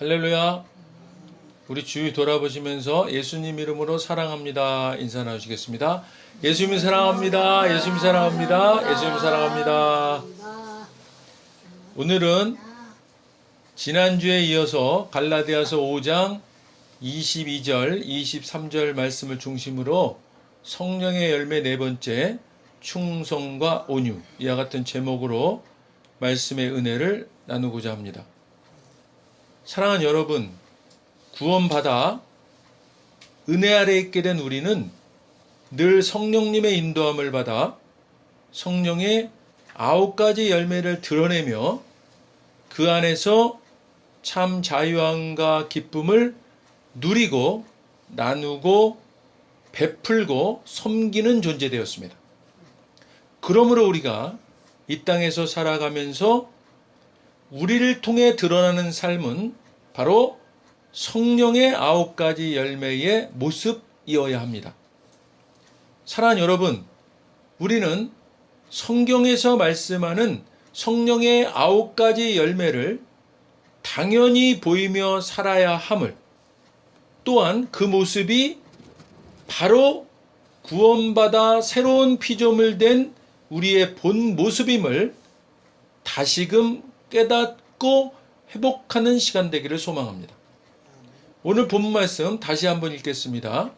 할렐루야. 우리 주위 돌아보시면서 예수님 이름으로 사랑합니다 인사 나누시겠습니다. 예수님 사랑합니다. 예수님 사랑합니다. 예수님 사랑합니다. 오늘은 지난주에 이어서 갈라디아서 5장 22절 23절 말씀을 중심으로 성령의 열매 네 번째 충성과 온유, 이와 같은 제목으로 말씀의 은혜를 나누고자 합니다. 사랑하는 여러분, 구원받아 은혜 아래 있게 된 우리는 늘 성령님의 인도함을 받아 성령의 9가지 열매를 드러내며 그 안에서 참 자유함과 기쁨을 누리고 나누고 베풀고 섬기는 존재되었습니다. 그러므로 우리가 이 땅에서 살아가면서 우리를 통해 드러나는 삶은 바로 성령의 9가지 열매의 모습이어야 합니다. 사랑하는 여러분, 우리는 성경에서 말씀하는 성령의 9가지 열매를 당연히 보이며 살아야 함을, 또한 그 모습이 바로 구원받아 새로운 피조물 된 우리의 본 모습임을 다시금 깨닫고 회복하는 시간 되기를 소망합니다. 오늘 본문 말씀 다시 한번 읽겠습니다.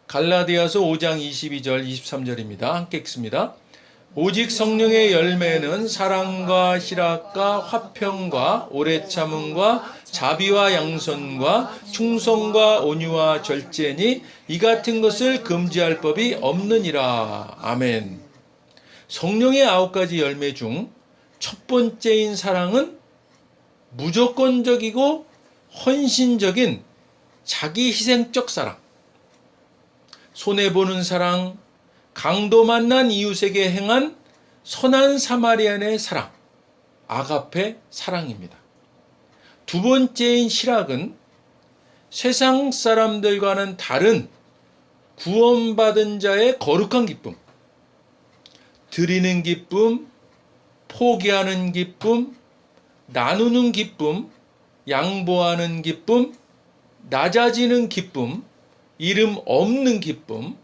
갈라디아서 5장 22절 23절입니다. 함께 읽습니다. 오직 성령의 열매는 사랑과 희락과 화평과 오래 참음과 자비와 양선과 충성과 온유와 절제니 이 같은 것을 금지할 법이 없느니라. 아멘. 성령의 9가지 열매 중 첫 번째인 사랑은 무조건적이고 헌신적인 자기 희생적 사랑, 손해보는 사랑, 강도 만난 이웃에게 행한 선한 사마리안의 사랑, 아가페 사랑입니다. 두 번째인 희락은 세상 사람들과는 다른 구원받은 자의 거룩한 기쁨, 드리는 기쁨, 포기하는 기쁨, 나누는 기쁨, 양보하는 기쁨, 낮아지는 기쁨, 이름 없는 기쁨,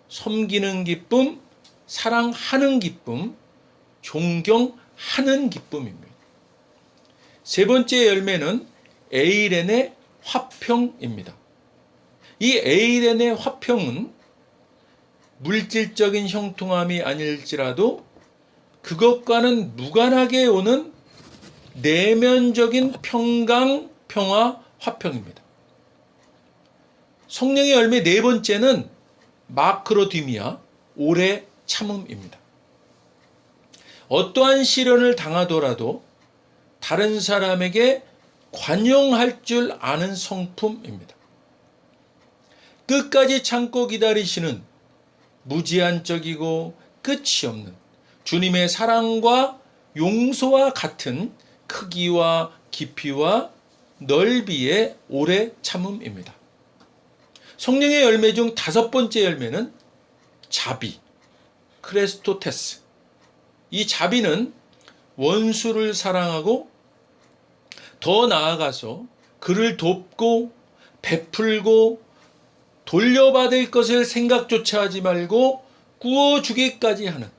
섬기는 기쁨, 사랑하는 기쁨, 존경하는 기쁨입니다. 세 번째 열매는 에이렌의 화평입니다. 이 에이렌의 화평은 물질적인 형통함이 아닐지라도 그것과는 무관하게 오는 내면적인 평강, 평화, 화평입니다. 성령의 열매 네 번째는 마크로디미아, 오래 참음입니다. 어떠한 시련을 당하더라도 다른 사람에게 관용할 줄 아는 성품입니다. 끝까지 참고 기다리시는 무제한적이고 끝이 없는 주님의 사랑과 용서와 같은 크기와 깊이와 넓이의 오래 참음입니다. 성령의 열매 중 다섯 번째 열매는 자비, 크레스토테스. 이 자비는 원수를 사랑하고 더 나아가서 그를 돕고 베풀고 돌려받을 것을 생각조차 하지 말고 구워주기까지 하는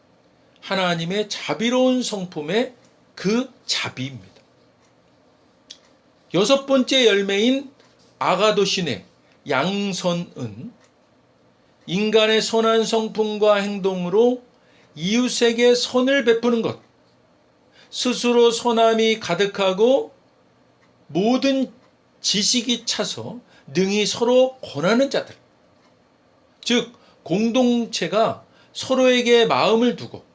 하나님의 자비로운 성품의 그 자비입니다. 여섯 번째 열매인 아가도시네, 양선은 인간의 선한 성품과 행동으로 이웃에게 선을 베푸는 것, 스스로 선함이 가득하고 모든 지식이 차서 능히 서로 권하는 자들, 즉 공동체가 서로에게 마음을 두고,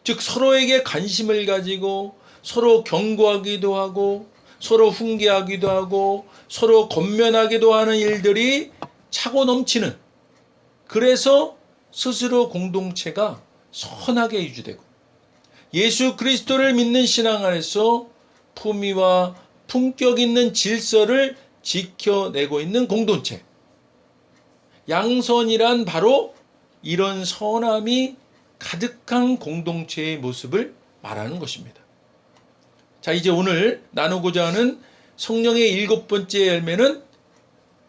즉 서로에게 관심을 가지고 서로 경고하기도 하고 서로 훈계하기도 하고 서로 권면하기도 하는 일들이 차고 넘치는, 그래서 스스로 공동체가 선하게 유지되고 예수 그리스도를 믿는 신앙 안에서 품위와 품격 있는 질서를 지켜내고 있는 공동체. 양선이란 바로 이런 선함이 가득한 공동체의 모습을 말하는 것입니다. 자, 이제 오늘 나누고자 하는 성령의 7번째 열매는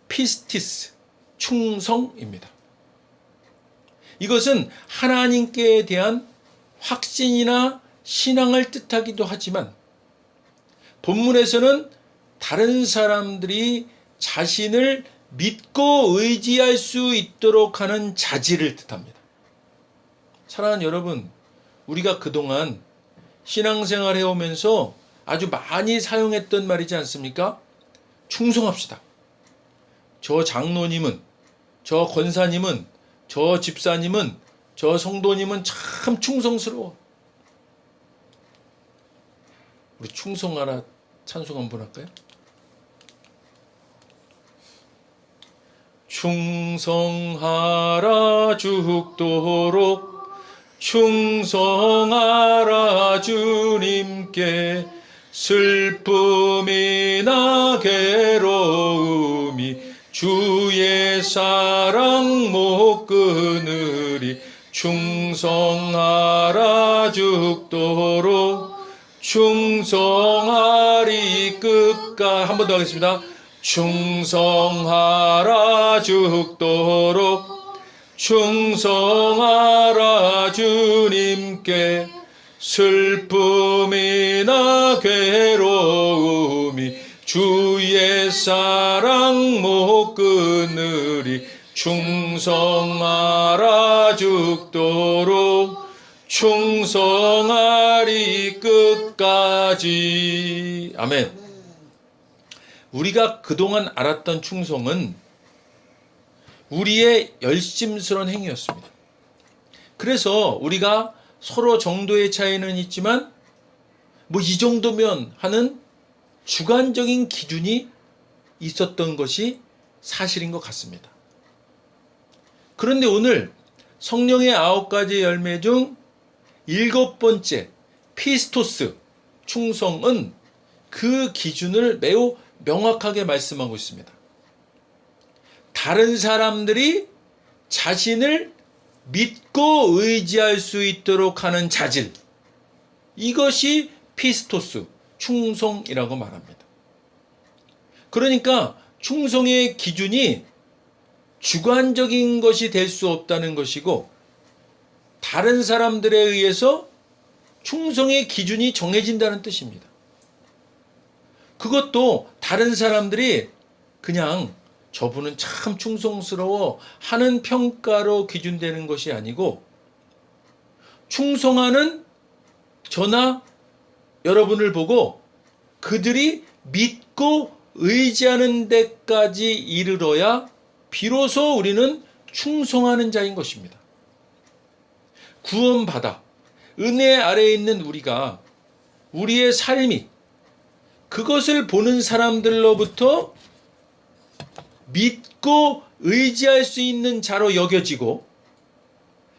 피스티스, 충성입니다. 이것은 하나님께 대한 확신이나 신앙을 뜻하기도 하지만 본문에서는 다른 사람들이 자신을 믿고 의지할 수 있도록 하는 자질을 뜻합니다. 사랑하는 여러분, 우리가 그동안 신앙생활 해오면서 아주 많이 사용했던 말이지 않습니까? 충성합시다. 저 장로님은, 저 권사님은, 저 집사님은, 저 성도님은 참 충성스러워. 우리 충성하라 찬송 한번 할까요? 충성하라 죽도록 충성하라 주님께 슬픔이나 괴로움이 주의 사랑 못 끊으리 충성하라 죽도록 충성하리 끝까지. 한 번 더 하겠습니다. 충성하라 죽도록 충성하라 주님께 슬픔이나 괴로움이 주의 사랑 못 끊으리 충성하라 죽도록 충성하리 끝까지. 아멘. 우리가 그동안 알았던 충성은 우리의 열심스러운 행위였습니다. 그래서 우리가 서로 정도의 차이는 있지만 뭐 이 정도면 하는 주관적인 기준이 있었던 것이 사실인 것 같습니다. 그런데 오늘 성령의 9가지 열매 중 7번째 피스토스, 충성은 그 기준을 매우 명확하게 말씀하고 있습니다. 다른 사람들이 자신을 믿고 의지할 수 있도록 하는 자질, 이것이 피스토스, 충성이라고 말합니다. 그러니까 충성의 기준이 주관적인 것이 될 수 없다는 것이고 다른 사람들에 의해서 충성의 기준이 정해진다는 뜻입니다. 그것도 다른 사람들이 그냥 저분은 참 충성스러워 하는 평가로 기준되는 것이 아니고 충성하는 저나 여러분을 보고 그들이 믿고 의지하는 데까지 이르러야 비로소 우리는 충성하는 자인 것입니다. 구원받아 은혜 아래에 있는 우리가 우리의 삶이 그것을 보는 사람들로부터 믿고 의지할 수 있는 자로 여겨지고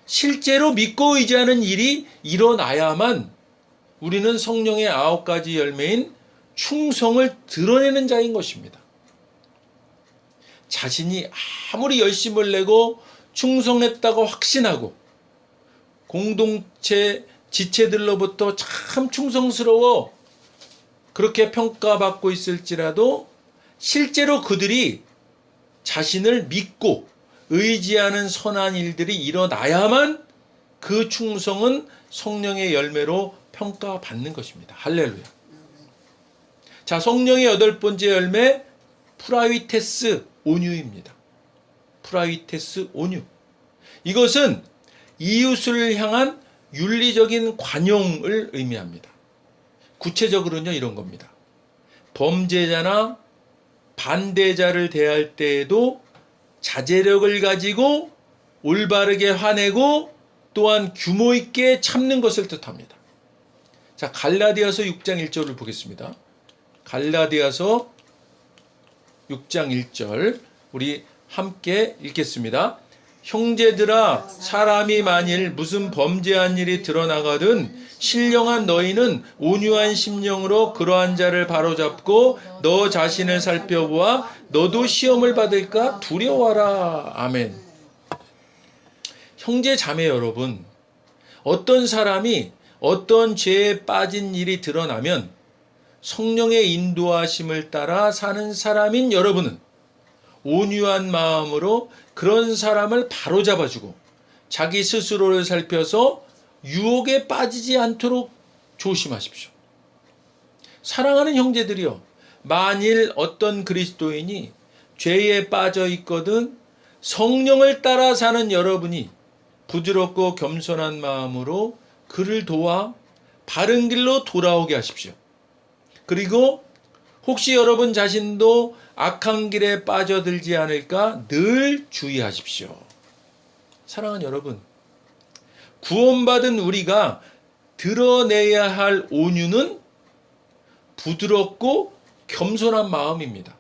실제로 믿고 의지하는 일이 일어나야만 우리는 성령의 9가지 열매인 충성을 드러내는 자인 것입니다. 자신이 아무리 열심을 내고 충성했다고 확신하고 공동체 지체들로부터 참 충성스러워 그렇게 평가받고 있을지라도 실제로 그들이 자신을 믿고 의지하는 선한 일들이 일어나야만 그 충성은 성령의 열매로 평가받는 것입니다. 할렐루야. 자, 성령의 8번째 열매 프라위테스 온유입니다. 프라위테스 온유. 이것은 이웃을 향한 윤리적인 관용을 의미합니다. 구체적으로는 이런 겁니다. 범죄자나 반대자를 대할 때에도 자제력을 가지고 올바르게 화내고 또한 규모 있게 참는 것을 뜻합니다. 자, 갈라디아서 6장 1절을 보겠습니다. 갈라디아서 6장 1절 우리 함께 읽겠습니다. 형제들아, 사람이 만일 무슨 범죄한 일이 드러나거든 신령한 너희는 온유한 심령으로 그러한 자를 바로잡고 너 자신을 살펴보아 너도 시험을 받을까 두려워하라. 아멘. 형제 자매 여러분, 어떤 사람이 어떤 죄에 빠진 일이 드러나면 성령의 인도하심을 따라 사는 사람인 여러분은 온유한 마음으로 그런 사람을 바로잡아주고 자기 스스로를 살펴서 유혹에 빠지지 않도록 조심하십시오. 사랑하는 형제들이여, 만일 어떤 그리스도인이 죄에 빠져 있거든 성령을 따라 사는 여러분이 부드럽고 겸손한 마음으로 그를 도와 바른 길로 돌아오게 하십시오. 그리고 혹시 여러분 자신도 악한 길에 빠져들지 않을까 늘 주의하십시오. 사랑하는 여러분, 구원받은 우리가 드러내야 할 온유는 부드럽고 겸손한 마음입니다.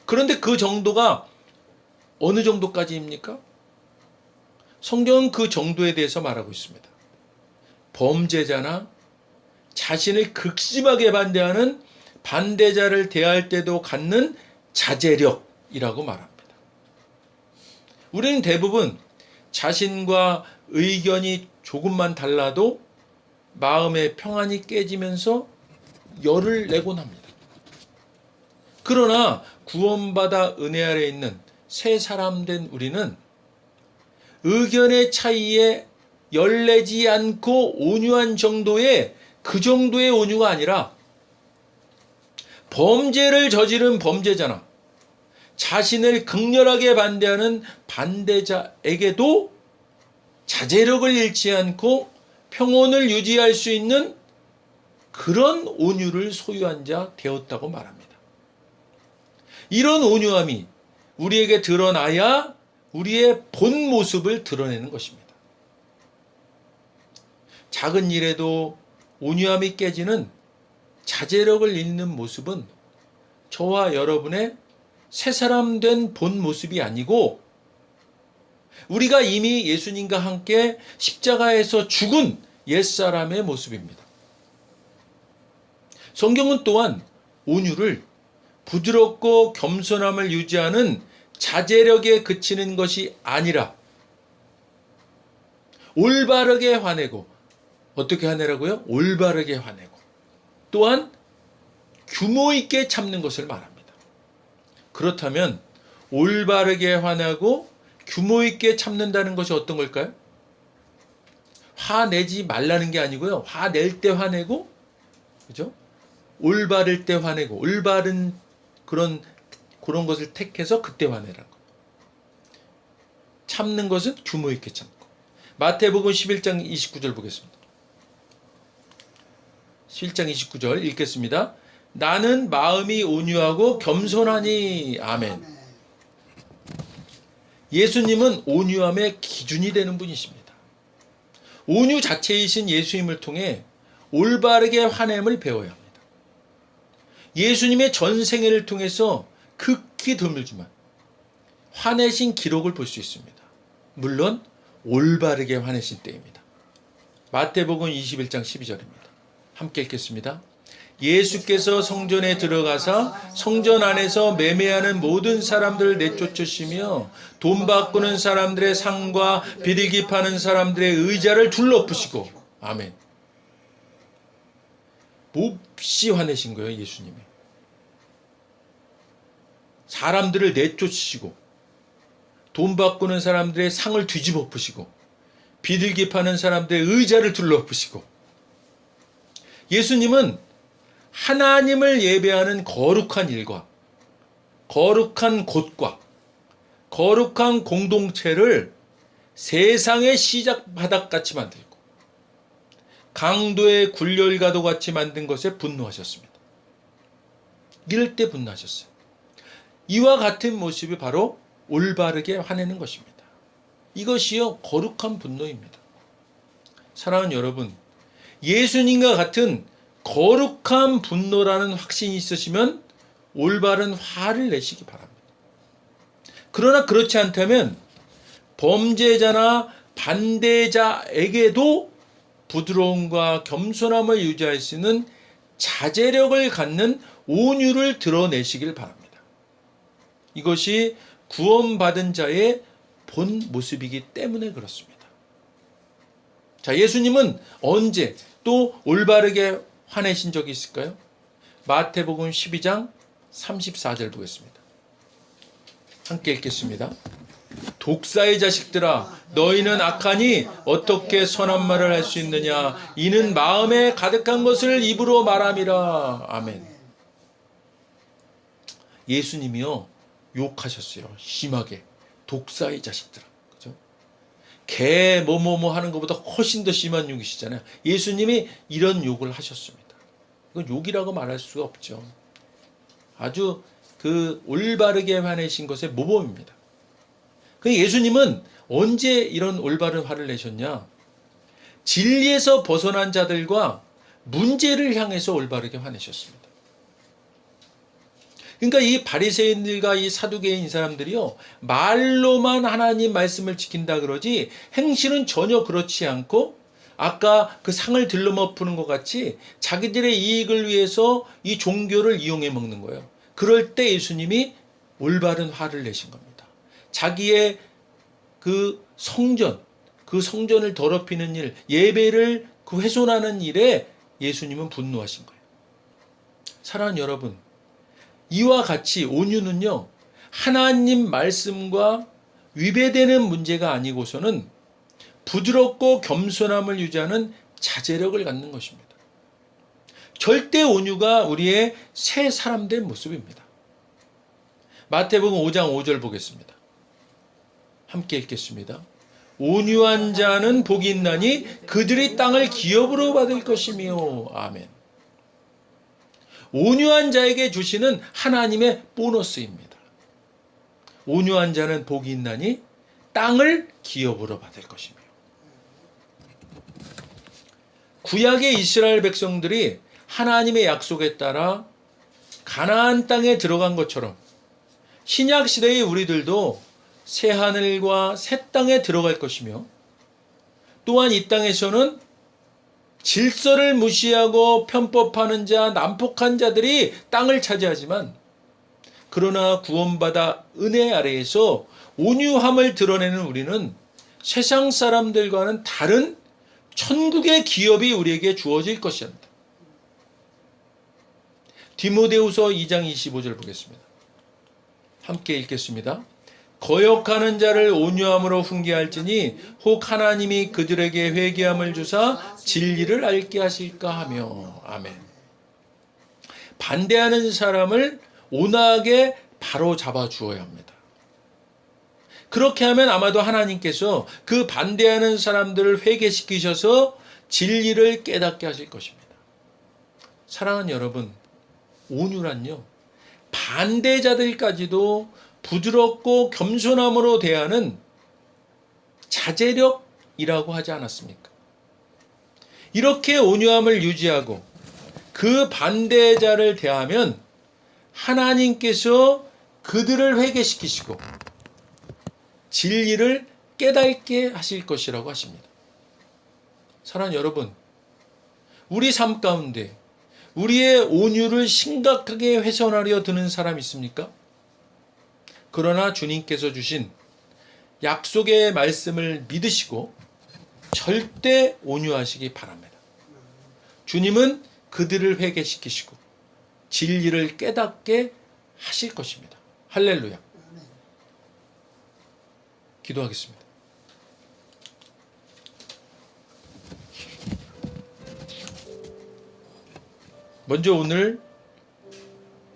그런데 그 정도가 어느 정도까지입니까? 성경은 그 정도에 대해서 말하고 있습니다. 범죄자나 자신을 극심하게 반대하는 반대자를 대할 때도 갖는 자제력이라고 말합니다. 우리는 대부분 자신과 의견이 조금만 달라도 마음의 평안이 깨지면서 열을 내곤 합니다. 그러나 구원받아 은혜 아래 있는 새 사람 된 우리는 의견의 차이에 열내지 않고 온유한 정도의 그 정도의 온유가 아니라 범죄를 저지른 범죄자나 자신을 극렬하게 반대하는 반대자에게도 자제력을 잃지 않고 평온을 유지할 수 있는 그런 온유를 소유한 자 되었다고 말합니다. 이런 온유함이 우리에게 드러나야 우리의 본 모습을 드러내는 것입니다. 작은 일에도 온유함이 깨지는 자제력을 잃는 모습은 저와 여러분의 새 사람 된 본 모습이 아니고 우리가 이미 예수님과 함께 십자가에서 죽은 옛사람의 모습입니다. 성경은 또한 온유를 부드럽고 겸손함을 유지하는 자제력에 그치는 것이 아니라 올바르게 화내고, 어떻게 화내라고요? 올바르게 화내고 또한 규모 있게 참는 것을 말합니다. 그렇다면 올바르게 화내고 규모 있게 참는다는 것이 어떤 걸까요? 화내지 말라는 게 아니고요. 화낼 때 화내고, 그죠? 올바를 때 화내고, 올바른 그런 것을 택해서 그때 화내라는 거. 참는 것은 규모 있게 참고. 마태복음 11장 29절 보겠습니다. 11장 29절 읽겠습니다. 나는 마음이 온유하고 겸손하니. 아멘. 예수님은 온유함의 기준이 되는 분이십니다. 온유 자체이신 예수님을 통해 올바르게 화냄을 배워야 합니다. 예수님의 전생애를 통해서 극히 드물지만 화내신 기록을 볼 수 있습니다. 물론 올바르게 화내신 때입니다. 마태복음 21장 12절입니다. 함께 읽겠습니다. 예수께서 성전에 들어가사 성전 안에서 매매하는 모든 사람들을 내쫓으시며 돈 바꾸는 사람들의 상과 비둘기 파는 사람들의 의자를 둘러부시고. 아멘. 몹시 화내신 거예요, 예수님이. 사람들을 내쫓으시고 돈 바꾸는 사람들의 상을 뒤집어 엎으시고 비둘기 파는 사람들의 의자를 둘러엎으시고. 예수님은 하나님을 예배하는 거룩한 일과 거룩한 곳과 거룩한 공동체를 세상의 시작 바닥같이 만들고 강도의 굴렬가도 같이 만든 것에 분노하셨습니다. 이럴 때 분노하셨어요. 이와 같은 모습이 바로 올바르게 화내는 것입니다. 이것이요, 거룩한 분노입니다. 사랑하는 여러분, 예수님과 같은 거룩한 분노라는 확신이 있으시면 올바른 화를 내시기 바랍니다. 그러나 그렇지 않다면 범죄자나 반대자에게도 부드러움과 겸손함을 유지할 수 있는 자제력을 갖는 온유를 드러내시길 바랍니다. 이것이 구원받은 자의 본 모습이기 때문에 그렇습니다. 자, 예수님은 언제 또 올바르게 화내신 적이 있을까요? 마태복음 12장 34절 보겠습니다. 함께 읽겠습니다. 독사의 자식들아, 너희는 악하니 어떻게 선한 말을 할 수 있느냐? 이는 마음에 가득한 것을 입으로 말함이라. 아멘. 예수님이요, 욕하셨어요. 심하게. 독사의 자식들아. 그죠? 개 뭐뭐뭐 하는 것보다 훨씬 더 심한 욕이시잖아요. 예수님이 이런 욕을 하셨습니다. 이건 욕이라고 말할 수가 없죠. 아주 그 올바르게 화내신 것의 모범입니다. 예수님은 언제 이런 올바른 화를 내셨냐? 진리에서 벗어난 자들과 문제를 향해서 올바르게 화내셨습니다. 그러니까 이 바리새인들과 이 사두개인 사람들이요, 말로만 하나님 말씀을 지킨다 그러지 행실은 전혀 그렇지 않고 아까 그 상을 들러먹는 것 같이 자기들의 이익을 위해서 이 종교를 이용해 먹는 거예요. 그럴 때 예수님이 올바른 화를 내신 겁니다. 자기의 그 성전을 더럽히는 일, 예배를 그 훼손하는 일에 예수님은 분노하신 거예요. 사랑하는 여러분, 이와 같이 온유는요, 하나님 말씀과 위배되는 문제가 아니고서는 부드럽고 겸손함을 유지하는 자제력을 갖는 것입니다. 절대 온유가 우리의 새 사람된 모습입니다. 마태복음 5장 5절 보겠습니다. 함께 읽겠습니다. 온유한 자는 복이 있나니 그들이 땅을 기업으로 받을 것이며. 아멘. 온유한 자에게 주시는 하나님의 보너스입니다. 온유한 자는 복이 있나니 땅을 기업으로 받을 것이며. 구약의 이스라엘 백성들이 하나님의 약속에 따라 가나안 땅에 들어간 것처럼 신약 시대의 우리들도 새 하늘과 새 땅에 들어갈 것이며, 또한 이 땅에서는 질서를 무시하고 편법하는 자, 난폭한 자들이 땅을 차지하지만, 그러나 구원받아 은혜 아래에서 온유함을 드러내는 우리는 세상 사람들과는 다른 천국의 기업이 우리에게 주어질 것입니다. 디모데후서 2장 25절 보겠습니다. 함께 읽겠습니다. 거역하는 자를 온유함으로 훈계할지니 혹 하나님이 그들에게 회개함을 주사 진리를 알게 하실까 하며. 아멘. 반대하는 사람을 온화하게 바로 잡아 주어야 합니다. 그렇게 하면 아마도 하나님께서 그 반대하는 사람들을 회개시키셔서 진리를 깨닫게 하실 것입니다. 사랑하는 여러분, 온유란요, 반대자들까지도 부드럽고 겸손함으로 대하는 자제력이라고 하지 않았습니까? 이렇게 온유함을 유지하고 그 반대자를 대하면 하나님께서 그들을 회개시키시고 진리를 깨닫게 하실 것이라고 하십니다. 사랑하는 여러분, 우리 삶 가운데 우리의 온유를 심각하게 훼손하려 드는 사람 있습니까? 그러나 주님께서 주신 약속의 말씀을 믿으시고 절대 온유하시기 바랍니다. 주님은 그들을 회개시키시고 진리를 깨닫게 하실 것입니다. 할렐루야. 기도하겠습니다. 먼저 오늘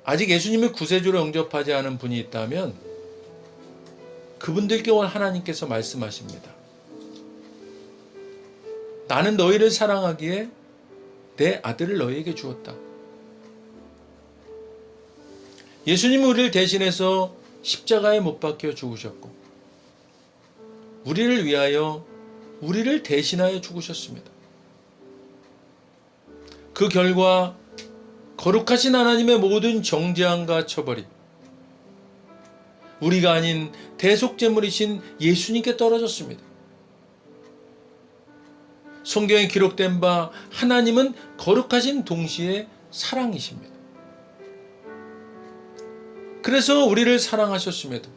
아직 예수님을 구세주로 영접하지 않은 분이 있다면 그분들께 오늘 하나님께서 말씀하십니다. 나는 너희를 사랑하기에 내 아들을 너희에게 주었다. 예수님은 우리를 대신해서 십자가에 못 박혀 죽으셨고 우리를 위하여 우리를 대신하여 죽으셨습니다. 그 결과 거룩하신 하나님의 모든 정죄함과 처벌이 우리가 아닌 대속제물이신 예수님께 떨어졌습니다. 성경에 기록된 바 하나님은 거룩하신 동시에 사랑이십니다. 그래서 우리를 사랑하셨음에도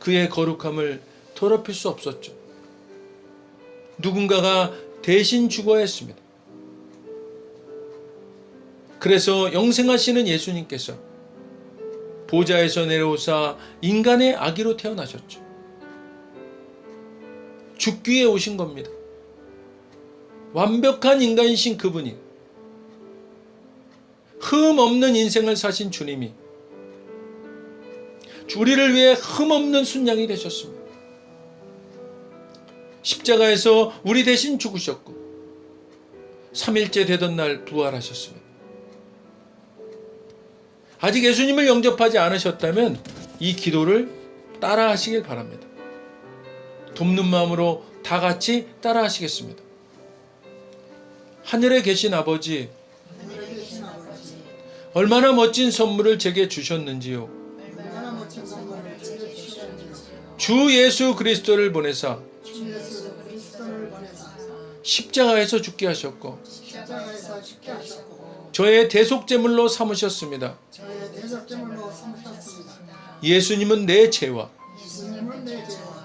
그의 거룩함을 더럽힐 수 없었죠. 누군가가 대신 죽어야 했습니다. 그래서 영생하시는 예수님께서 보좌에서 내려오사 인간의 아기로 태어나셨죠. 죽기 위해 오신 겁니다. 완벽한 인간이신 그분이, 흠 없는 인생을 사신 주님이 우리를 위해 흠 없는 순양이 되셨습니다. 십자가에서 우리 대신 죽으셨고 3일째 되던 날 부활하셨습니다. 아직 예수님을 영접하지 않으셨다면 이 기도를 따라 하시길 바랍니다. 돕는 마음으로 다 같이 따라 하시겠습니다. 하늘에 계신 아버지, 얼마나 멋진 선물을 제게 주셨는지요. 주 예수 그리스도를 보내사 십자가에서 죽게 하셨고 저의 대속제물로 삼으셨습니다. 예수님은 내 죄와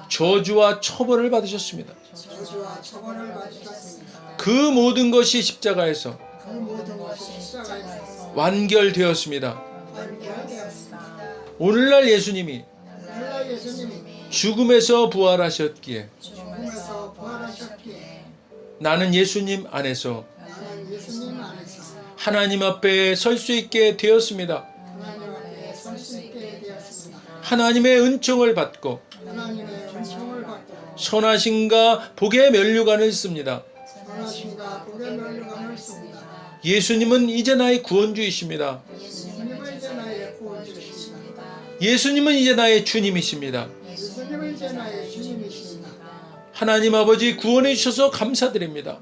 저주와 처벌을 받으셨습니다. 그 모든 것이 십자가에서 완결되었습니다. 오늘날 예수님이 죽음에서 부활하셨기에 나는 예수님 안에서 하나님 앞에 설 수 있게 되었습니다. 하나님의 은총을 받고 선하심과 복의 면류관을 씁니다. 예수님은 이제 나의 구원주이십니다. 예수님은 이제 나의 주님이십니다. 하나님 아버지 구원해 주셔서 감사드립니다.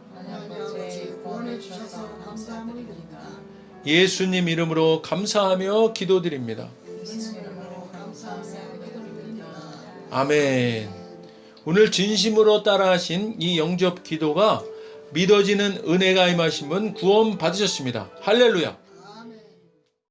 예수님 이름으로 감사하며 기도드립니다. 아멘. 오늘 진심으로 따라하신 이 영접 기도가 믿어지는 은혜가 임하신 분 구원 받으셨습니다. 할렐루야.